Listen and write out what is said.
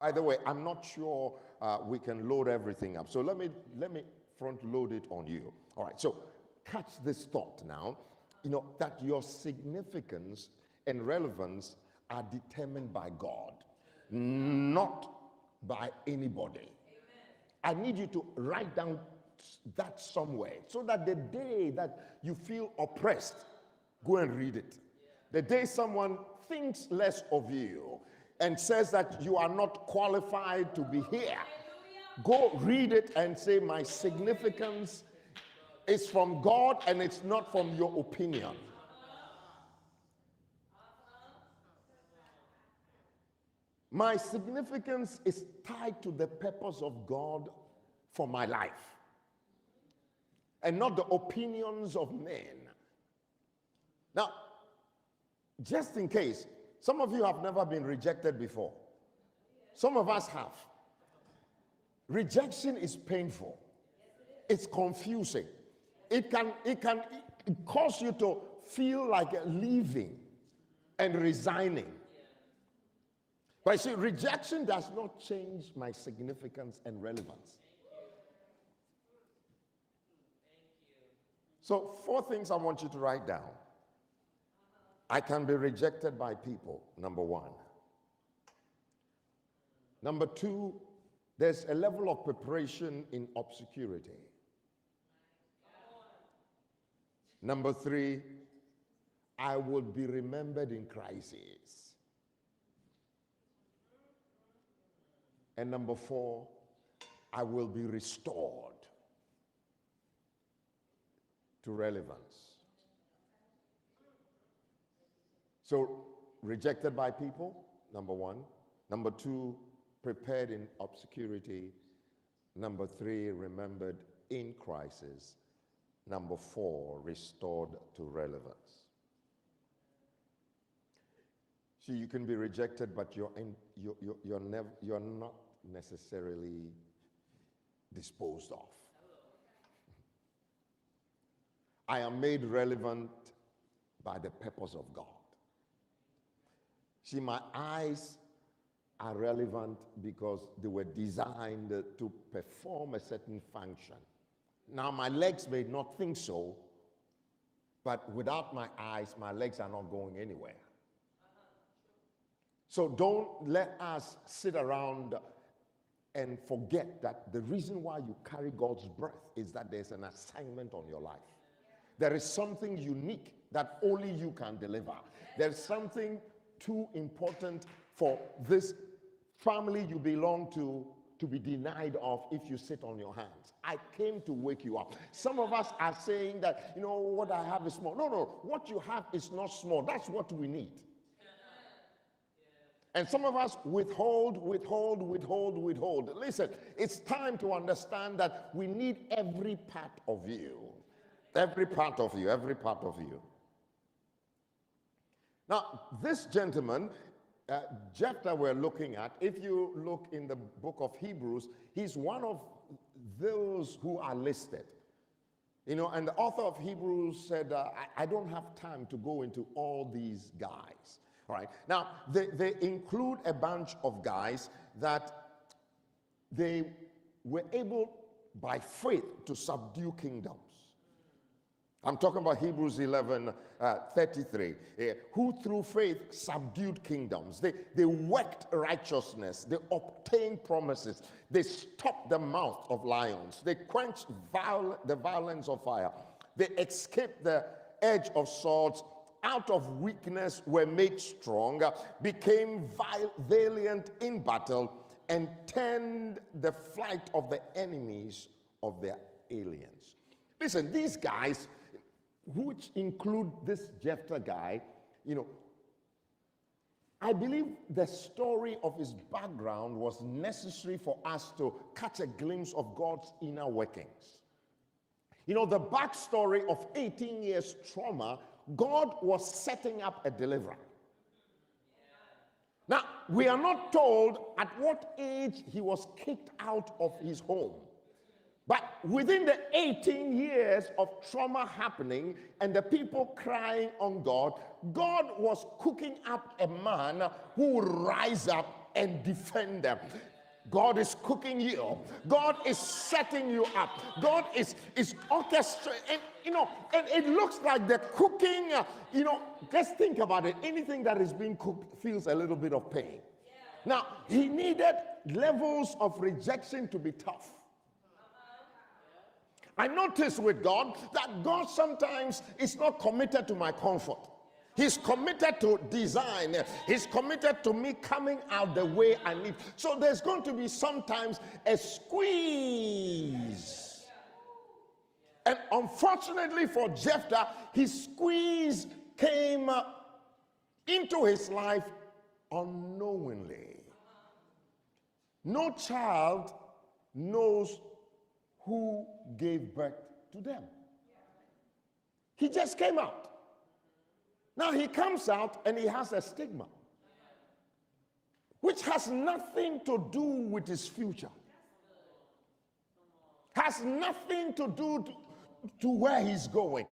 By the way, I'm not sure we can load everything up. So let me front load it on you. All right. So catch this thought now. That your significance and relevance are determined by God, not by anybody. I need you to write down that somewhere so that the day that you feel oppressed, go and read it. The day someone thinks less of you and says that you are not qualified to be here, go read it and say, my significance is from God and it's not from your opinion. My significance is tied to the purpose of God for my life and not the opinions of men. Now, just in case, some of you have never been rejected before. Some of us have. Rejection is painful. It's confusing. It can cause you to feel like leaving and resigning. But you see, rejection does not change my significance and relevance. So 4 things I want you to write down. I can be rejected by people, number 1. Number 2, there's a level of preparation in obscurity. Number 3, I will be remembered in crisis. And number 4, I will be restored to relevance. So, rejected by people, number 1. Number 2, prepared in obscurity. Number 3, remembered in crisis. Number 4, restored to relevance. See, you can be rejected, but you're not necessarily disposed of. I am made relevant by the purpose of God. See, my eyes are relevant because they were designed to perform a certain function. Now, my legs may not think so, but without my eyes, my legs are not going anywhere. So don't let us sit around and forget that the reason why you carry God's breath is that there's an assignment on your life. There is something unique that only you can deliver. There's something too important for this family you belong to be denied of if you sit on your hands. I came to wake you up. Some of us are saying that, what I have is small. No, what you have is not small. That's what we need. And some of us withhold. Listen, it's time to understand that we need every part of you. Every part of you. Now, this gentleman, Jephthah we're looking at, if you look in the book of Hebrews, he's one of those who are listed. And the author of Hebrews said, I don't have time to go into all these guys. All right. Now, they include a bunch of guys that they were able, by faith, to subdue kingdoms. I'm talking about Hebrews 11:33, who through faith subdued kingdoms. They worked righteousness. They obtained promises. They stopped the mouth of lions. They quenched the violence of fire. They escaped the edge of swords. Out of weakness were made strong, became valiant in battle, and turned the flight of the enemies of their aliens. Listen, these guys, which include this Jephthah guy, I believe the story of his background was necessary for us to catch a glimpse of God's inner workings. The backstory of 18 years trauma, God was setting up a deliverer. Now, we are not told at what age he was kicked out of his home. But within the 18 years of trauma happening and the people crying on God, God was cooking up a man who would rise up and defend them. God is cooking you up. God is setting you up. God is orchestrating. And it looks like the cooking, just think about it. Anything that is being cooked feels a little bit of pain. Now, he needed levels of rejection to be tough. I notice with God that God sometimes is not committed to my comfort. He's committed to design. He's committed to me coming out the way I need. So there's going to be sometimes a squeeze. And unfortunately for Jephthah, his squeeze came into his life unknowingly. No child knows who gave birth to them. He just came out. Now he comes out and he has a stigma, which has nothing to do with his future. Has nothing to do to where he's going.